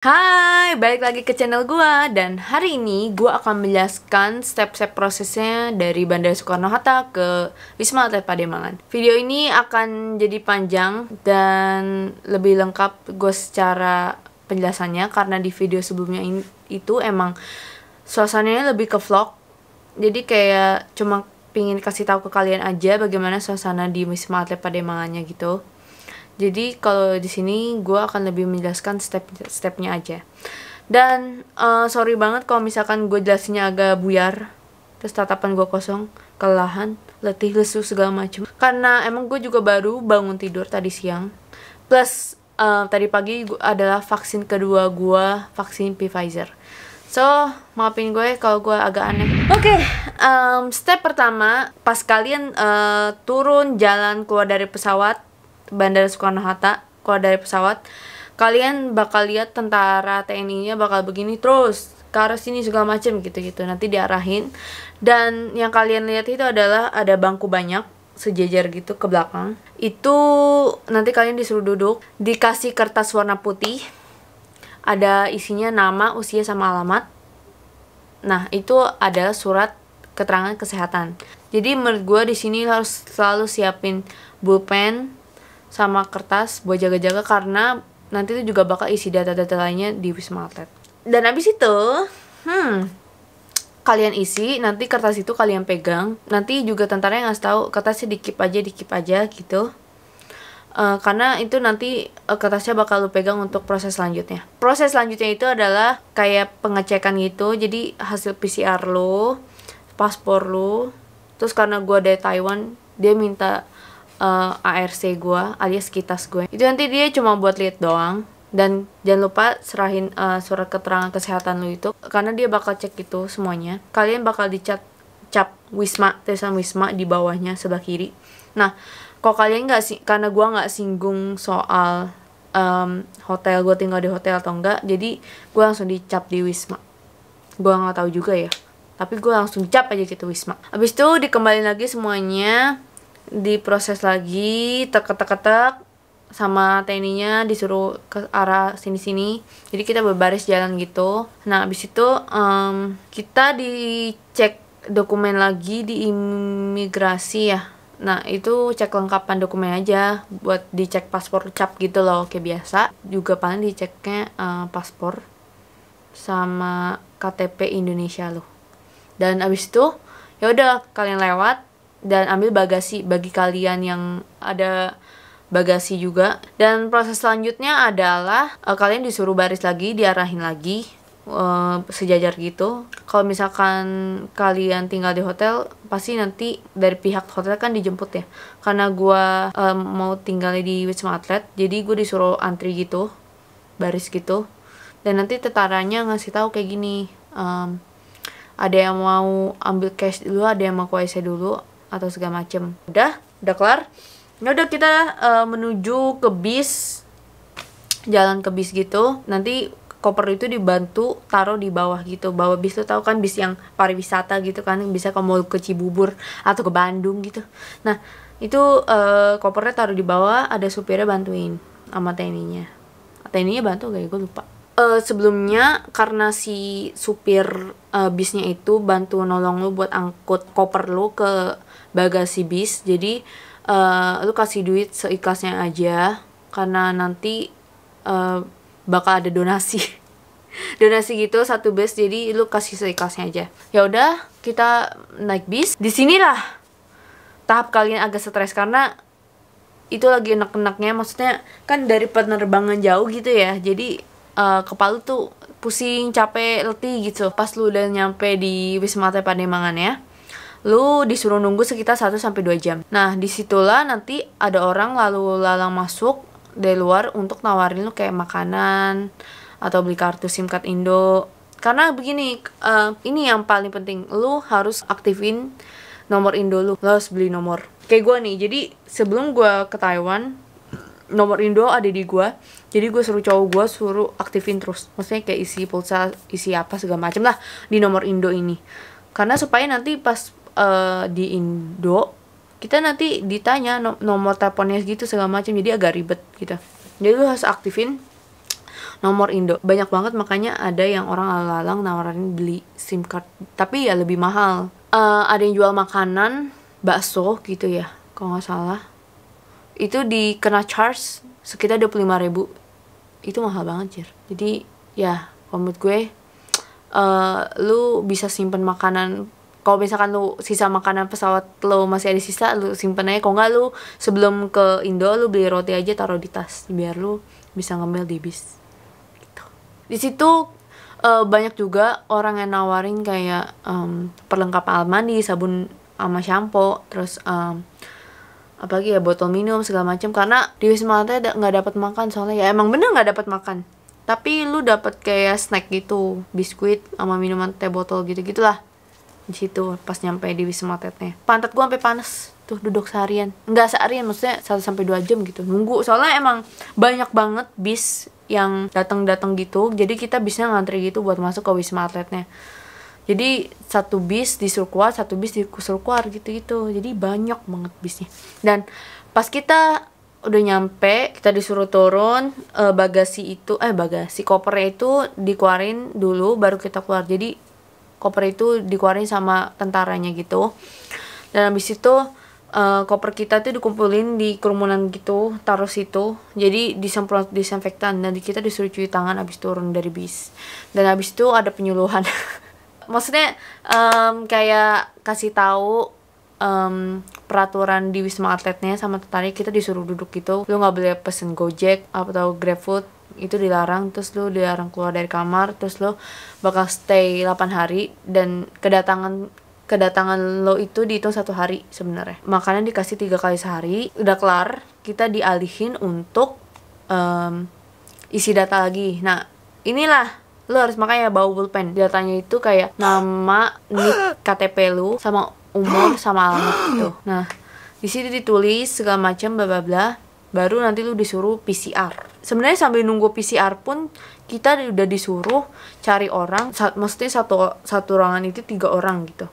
Hai, balik lagi ke channel gua. Dan hari ini gua akan menjelaskan step-step prosesnya dari Bandara Soekarno-Hatta ke Wisma Atlet Pademangan. Video ini akan jadi panjang dan lebih lengkap gue secara penjelasannya, karena di video sebelumnya itu emang suasananya lebih ke vlog. Jadi kayak cuma pingin kasih tahu ke kalian aja bagaimana suasana di Wisma Atlet Pademangannya gitu. Jadi kalau di sini gue akan lebih menjelaskan step-stepnya aja. Dan sorry banget kalau misalkan gue jelasinnya agak buyar, terus tatapan gue kosong, kelelahan, letih, lesu segala macam. Karena emang gue juga baru bangun tidur tadi siang. Plus tadi pagi adalah vaksin kedua gue, vaksin Pfizer. So, maafin gue kalau gue agak aneh. Oke, step pertama, pas kalian turun jalan keluar dari pesawat Bandara Soekarno-Hatta, keluar dari pesawat, kalian bakal lihat tentara TNI-nya bakal begini terus ke arah sini segala macem gitu-gitu, nanti diarahin. Dan yang kalian lihat itu adalah ada bangku banyak sejajar gitu ke belakang. Itu nanti kalian disuruh duduk, dikasih kertas warna putih, ada isinya nama, usia, sama alamat. Nah, itu adalah surat keterangan kesehatan. Jadi menurut gue di sini harus selalu siapin pulpen sama kertas buat jaga-jaga, karena nanti itu juga bakal isi data-data lainnya di Wisma Atlet. Dan abis itu kalian isi, nanti kertas itu kalian pegang. Nanti juga tentara yang ngasih tahu kertasnya dikip aja gitu. Karena itu nanti kertasnya bakal lu pegang untuk proses selanjutnya. Proses selanjutnya itu adalah kayak pengecekan gitu. Jadi hasil PCR lu, paspor lu. Terus karena gua dari Taiwan, dia minta ARC gue alias kitas gue. Itu nanti dia cuma buat lihat doang. Dan jangan lupa serahin surat keterangan kesehatan lu itu, karena dia bakal cek itu semuanya. Kalian bakal cap Wisma, tulisan Wisma di bawahnya sebelah kiri. Nah, kalau kalian karena gue nggak singgung soal hotel, gue tinggal di hotel atau enggak, jadi gue langsung dicap di Wisma. Gue nggak tahu juga ya, tapi gue langsung cap aja gitu Wisma. Habis itu dikembaliin lagi semuanya, diproses lagi, tek-tek sama TNI-nya disuruh ke arah sini-sini. Jadi kita berbaris jalan gitu. Nah, abis itu kita dicek dokumen lagi di imigrasi ya. Nah, itu cek lengkapan dokumen aja, buat dicek paspor cap gitu loh, kayak biasa. Juga paling diceknya paspor sama KTP Indonesia loh. Dan abis itu ya udah kalian lewat dan ambil bagasi bagi kalian yang ada bagasi juga. Dan proses selanjutnya adalah kalian disuruh baris lagi, diarahin lagi sejajar gitu. Kalau misalkan kalian tinggal di hotel, pasti nanti dari pihak hotel kan dijemput ya. Karena gue mau tinggal di Wisma Atlet, jadi gue disuruh antri gitu, baris gitu. Dan nanti tentaranya ngasih tahu kayak gini, ada yang mau ambil cash dulu, ada yang mau KWC dulu, atau segala macem. Udah kelar. Ya udah kita menuju ke bis, jalan ke bis gitu. Nanti koper itu dibantu taruh di bawah gitu. Bawah bis tuh tahu kan, bis yang pariwisata gitu kan, bisa kamu mau ke Cibubur atau ke Bandung gitu. Nah, itu kopernya taruh di bawah, ada supirnya bantuin sama TNI-nya. TNI-nya bantu gak ya, gue lupa. Sebelumnya karena si supir bisnya itu bantu nolong lu buat angkut koper lu ke bagasi bis, jadi lu kasih duit seikhlasnya aja, karena nanti bakal ada donasi gitu satu bis, jadi lu kasih seikhlasnya aja. Ya udah kita naik bis. Disinilah tahap kalian agak stres, karena itu lagi enak-enaknya, maksudnya kan dari penerbangan jauh gitu ya, jadi kepala tuh pusing, capek, letih gitu. Pas lu udah nyampe di Wisma Atlet Pademangan ya, lu disuruh nunggu sekitar 1-2 jam. Nah, disitulah nanti ada orang lalu lalang masuk dari luar untuk nawarin lu kayak makanan atau beli kartu SIM card Indo. Karena begini, ini yang paling penting, lu harus aktifin nomor Indo lu harus beli nomor. Kayak gue nih, jadi sebelum gue ke Taiwan, nomor Indo ada di gue, jadi gue suruh cowok gue suruh aktifin terus, maksudnya kayak isi pulsa, isi apa segala macem lah di nomor Indo ini, karena supaya nanti pas di Indo kita nanti ditanya nomor teleponnya gitu segala macam, jadi agak ribet gitu. Jadi lu harus aktifin nomor Indo. Banyak banget, makanya ada yang orang alang-alang nawarin beli SIM card, tapi ya lebih mahal. Ada yang jual makanan, bakso gitu ya, kalau nggak salah. Itu dikena charge sekitar 25.000. Itu mahal banget, Jir. Jadi ya, kalau menurut gue, lu bisa simpen makanan. Kalau misalkan lu sisa makanan pesawat lu masih ada sisa, lu simpen aja. Kalau nggak, lu sebelum ke Indo lu beli roti aja, taruh di tas biar lu bisa ngemil di bis gitu. Di situ banyak juga orang yang nawarin kayak perlengkapan alat mandi, sabun sama shampoo, terus apalagi ya botol minum segala macam. Karena di Wisma Atlet nggak dapat makan, soalnya ya emang bener nggak dapat makan, tapi lu dapat kayak snack gitu, biskuit sama minuman teh botol gitu gitulah di situ pas nyampe di Wisma Atletnya. Pantat gua sampai panas tuh, duduk seharian. Nggak seharian, maksudnya 1-2 jam gitu nunggu, soalnya emang banyak banget bis yang datang gitu, jadi kita bisnya ngantri gitu buat masuk ke Wisma Atletnya. Jadi satu bis disuruh keluar, satu bis disuruh keluar gitu, jadi banyak banget bisnya. Dan pas kita udah nyampe, kita disuruh turun, bagasi kopernya itu dikeluarin dulu baru kita keluar. Jadi koper itu dikeluarin sama tentaranya gitu. Dan habis itu koper kita tuh dikumpulin di kerumunan gitu, taruh situ. Jadi disemprot disinfektan, dan kita disuruh cuci tangan habis turun dari bis. Dan habis itu ada penyuluhan. Maksudnya kayak kasih tahu peraturan di Wisma Atletnya sama tertarik. Kita disuruh duduk gitu, lu nggak boleh pesen Gojek atau GrabFood, itu dilarang. Terus lu dilarang keluar dari kamar, terus lu bakal stay 8 hari, dan kedatangan lo itu dihitung 1 hari sebenarnya. Makanan dikasih 3 kali sehari. Udah kelar, kita dialihin untuk isi data lagi. Nah, inilah lo harus makanya bawa pulpen. Datanya itu kayak nama, nik, KTP lu, sama umur, sama alamat gitu. Nah, di sini ditulis segala macam bla bla bla. Baru nanti lu disuruh PCR. Sebenarnya sambil nunggu PCR pun kita udah disuruh cari orang. Maksudnya satu ruangan itu 3 orang gitu.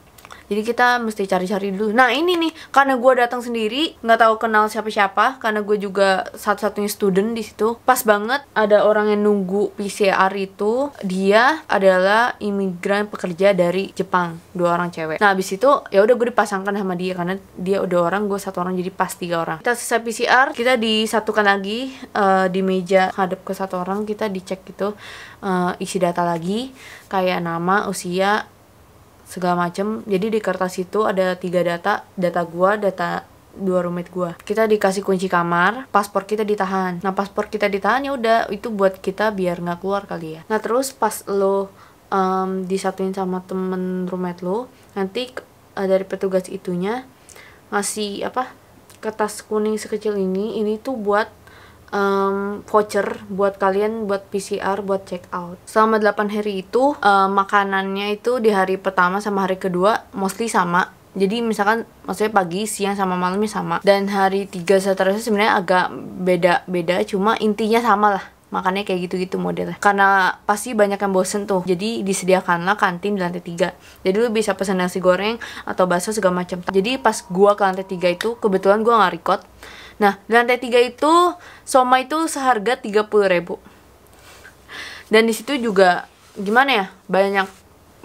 Jadi kita mesti cari-cari dulu. Nah ini nih, karena gue datang sendiri, nggak tahu kenal siapa-siapa, karena gue juga satu-satunya student di situ. Pas banget ada orang yang nunggu PCR itu, dia adalah imigran pekerja dari Jepang, 2 orang cewek. Nah abis itu ya udah gue dipasangkan sama dia, karena dia udah orang, gue 1 orang, jadi pas 3 orang. Kita selesai PCR, kita disatukan lagi di meja hadap ke 1 orang, kita dicek gitu, isi data lagi, kayak nama, usia, segala macem. Jadi di kertas itu ada 3 data gua, data 2 roommate gua. Kita dikasih kunci kamar, paspor kita ditahan. Nah paspor kita ditahan ya udah, itu buat kita biar nggak keluar kali ya. Nah terus pas lo disatuin sama temen roommate lo, nanti dari petugas itunya ngasih kertas kuning sekecil ini tuh buat voucher buat kalian buat PCR, buat check out. Selama 8 hari itu makanannya itu di hari pertama sama hari kedua mostly sama. Jadi misalkan maksudnya pagi, siang sama malamnya sama. Dan hari 3 seterusnya sebenarnya agak beda-beda, cuma intinya sama lah. Makannya kayak gitu-gitu modelnya. Karena pasti banyak yang bosen tuh. Jadi disediakanlah kantin di lantai 3. Jadi lu bisa pesan nasi goreng atau bakso segala macam. Jadi pas gua ke lantai 3 itu kebetulan gua nggak record. Nah, di lantai 3 itu somai itu seharga 30.000. Dan di situ juga gimana ya? Banyak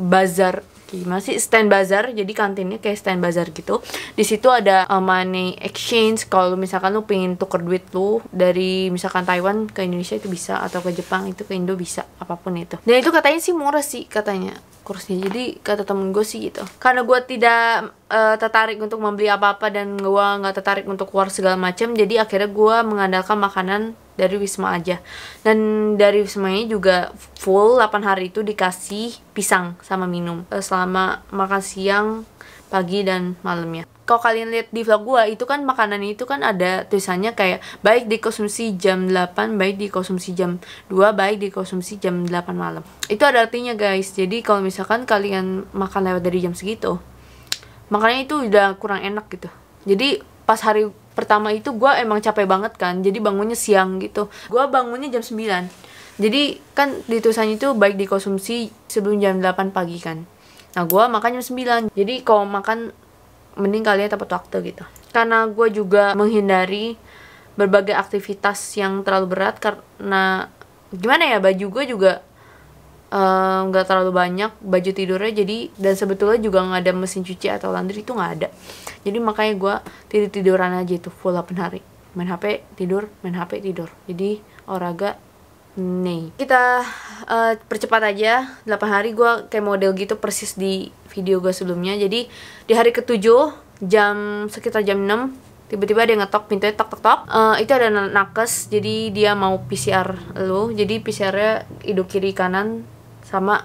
bazar, gimana sih? Stand bazar. Jadi kantinnya kayak stand bazar gitu. Di situ ada money exchange. Kalau misalkan lu pengen tuker duit lu dari misalkan Taiwan ke Indonesia itu bisa, atau ke Jepang itu ke Indo bisa, apapun itu. Dan itu katanya sih murah sih katanya kursnya. Jadi kata temen gue sih gitu. Karena gue tidak tertarik untuk membeli apa-apa, dan gue nggak tertarik untuk keluar segala macam, jadi akhirnya gue mengandalkan makanan dari Wisma aja. Dan dari Wismanya juga full 8 hari itu dikasih pisang sama minum selama makan siang, pagi, dan malamnya. Kalau kalian lihat di vlog gue itu kan makanan itu kan ada tulisannya kayak baik dikonsumsi jam 8, baik dikonsumsi jam 2, baik dikonsumsi jam 8 malam. Itu ada artinya guys. Jadi kalau misalkan kalian makan lewat dari jam segitu, makannya itu udah kurang enak gitu. Jadi pas hari pertama itu gue emang capek banget kan, jadi bangunnya siang gitu. Gue bangunnya jam 9. Jadi kan di tulisannya itu baik dikonsumsi sebelum jam 8 pagi kan. Nah gue makan jam 9. Jadi kalau makan mending kalian tepat waktu gitu. Karena gue juga menghindari berbagai aktivitas yang terlalu berat, karena gimana ya, baju gue juga nggak terlalu banyak baju tidurnya, jadi dan sebetulnya juga nggak ada mesin cuci atau laundry, itu nggak ada. Jadi makanya gue tiduran aja itu full 8 hari, main HP tidur, main HP tidur, jadi olahraga nih. Kita percepat aja. 8 hari gue kayak model gitu persis di video gue sebelumnya. Jadi di hari ketujuh sekitar jam 6 tiba-tiba dia ngetok pintunya, tok tok tok. Itu ada nakes, jadi dia mau PCR lu. Jadi PCR-nya hidung kiri kanan sama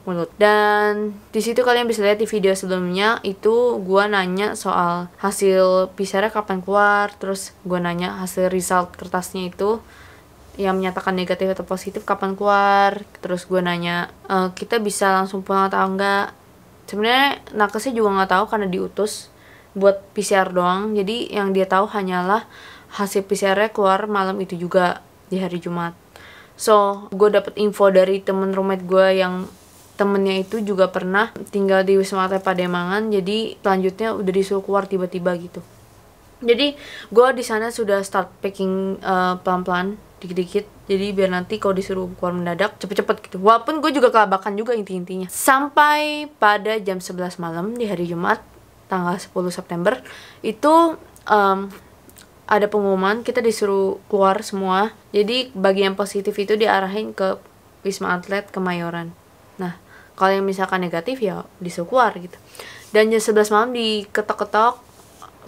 mulut. Dan di situ kalian bisa lihat di video sebelumnya itu gua nanya soal hasil PCR kapan keluar, terus gua nanya hasil result kertasnya itu yang menyatakan negatif atau positif kapan keluar, terus gua nanya kita bisa langsung pulang atau enggak. Sebenarnya nakesnya juga nggak tahu karena diutus buat PCR doang, jadi yang dia tahu hanyalah hasil PCR-nya keluar malam itu juga di hari Jumat. So, gue dapet info dari temen roommate gue yang temennya itu juga pernah tinggal di Wisma Atlet Pademangan, jadi selanjutnya udah disuruh keluar tiba-tiba gitu. Jadi gue di sana sudah start packing pelan-pelan, dikit-dikit, jadi biar nanti kalau disuruh keluar mendadak cepet-cepet gitu. Walaupun gue juga kelabakan juga intinya. Sampai pada jam 11 malam di hari Jumat tanggal 10 September itu ada pengumuman kita disuruh keluar semua. Jadi bagi yang positif itu diarahin ke Wisma Atlet Kemayoran. Nah, kalau yang misalkan negatif ya disuruh keluar gitu. Dan jam 11 malam diketok-ketok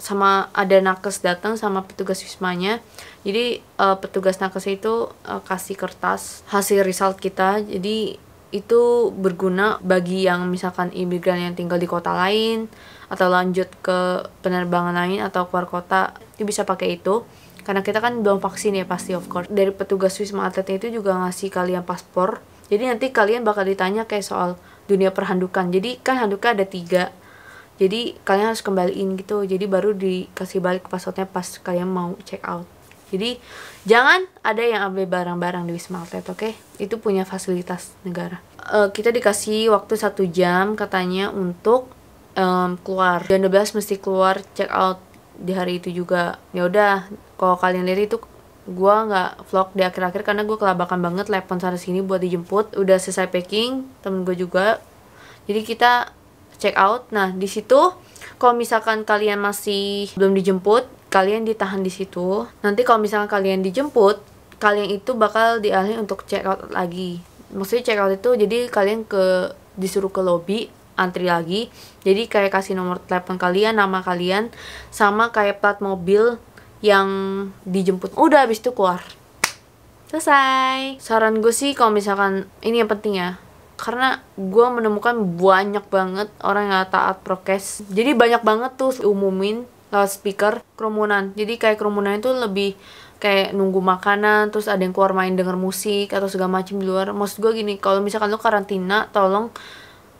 sama ada nakes datang sama petugas wismanya. Jadi petugas nakes itu kasih kertas hasil result kita. Jadi itu berguna bagi yang misalkan imigran yang tinggal di kota lain atau lanjut ke penerbangan lain atau keluar kota, itu bisa pakai itu karena kita kan belum vaksin ya pasti, of course. Dari petugas Wisma Atlet itu juga ngasih kalian paspor, jadi nanti kalian bakal ditanya kayak soal dunia perhandukan. Jadi kan handuknya ada 3, jadi kalian harus kembaliin gitu, jadi baru dikasih balik paspornya pas kalian mau check out. Jadi jangan ada yang ambil barang-barang di Wisma Atlet, oke? Itu punya fasilitas negara. Kita dikasih waktu 1 jam katanya untuk keluar. Jam 12 mesti keluar check out di hari itu juga. Ya udah, kalau kalian lihat itu gua nggak vlog di akhir-akhir karena gue kelabakan banget telepon sana sini buat dijemput. Udah selesai packing, temen gue juga. Jadi kita check out. Nah, di situ kalau misalkan kalian masih belum dijemput, kalian ditahan di situ. Nanti kalau misalkan kalian dijemput, kalian itu bakal dialihin untuk check out lagi. Maksudnya check out itu jadi kalian disuruh ke lobby, antri lagi. Jadi kayak kasih nomor telepon kalian, nama kalian, sama kayak plat mobil yang dijemput. Udah, habis itu keluar. Selesai. Saran gue sih kalau misalkan ini yang penting ya, karena gue menemukan banyak banget orang yang taat prokes. Jadi banyak banget tuh umumin lewat speaker kerumunan. Jadi kayak kerumunan itu lebih kayak nunggu makanan, terus ada yang keluar main denger musik atau segala macam di luar. Maksud gue gini, kalau misalkan lu karantina, tolong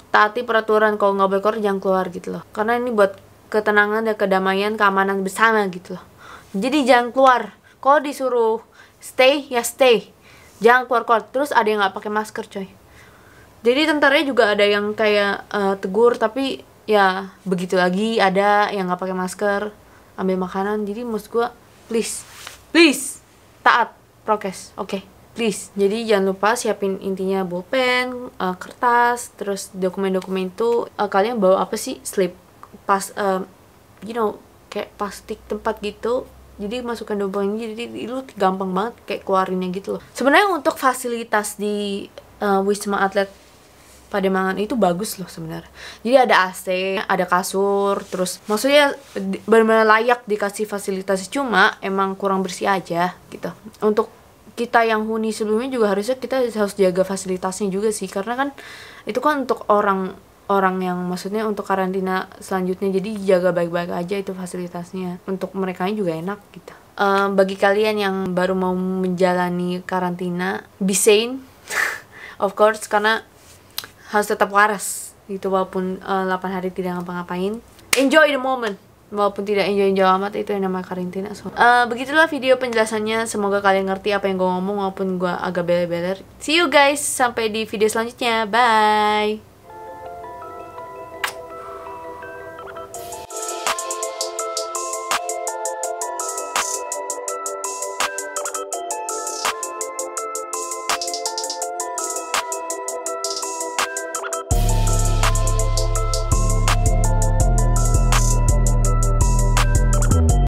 taati peraturan. Kalau nggak boleh keluar, jangan keluar gitu loh. Karena ini buat ketenangan dan kedamaian, keamanan bersama gitu loh. Jadi jangan keluar. Kalau disuruh stay, ya stay. Jangan keluar-keluar. Terus ada yang nggak pakai masker, coy. Jadi tentaranya juga ada yang kayak tegur, tapi ya begitu lagi. Ada yang nggak pakai masker, ambil makanan. Jadi maksud gue, please taat prokes, oke? Please. Jadi jangan lupa siapin intinya pulpen, kertas, terus dokumen-dokumen itu kalian bawa apa sih? Slip, kayak plastik tempat gitu. Jadi masukkan dokumen ini, jadi itu gampang banget kayak keluarinnya gitu loh. Sebenarnya untuk fasilitas di Wisma Atlet Pademangan itu bagus loh sebenarnya. Jadi ada AC, ada kasur, terus maksudnya benar-benar layak dikasih fasilitas, cuma emang kurang bersih aja gitu. Untuk kita yang huni sebelumnya juga harusnya kita harus jaga fasilitasnya juga sih, karena kan itu kan untuk orang yang maksudnya untuk karantina selanjutnya, jadi jaga baik-baik aja itu fasilitasnya, untuk mereka juga enak gitu. Bagi kalian yang baru mau menjalani karantina, be sane of course, karena harus tetap waras gitu, walaupun 8 hari tidak ngapa-ngapain. Enjoy the moment, walaupun tidak enjoy amat, itu yang namanya karantina. So, begitulah video penjelasannya. Semoga kalian ngerti apa yang gue ngomong, walaupun gue agak beler-beler. See you guys, sampai di video selanjutnya. Bye.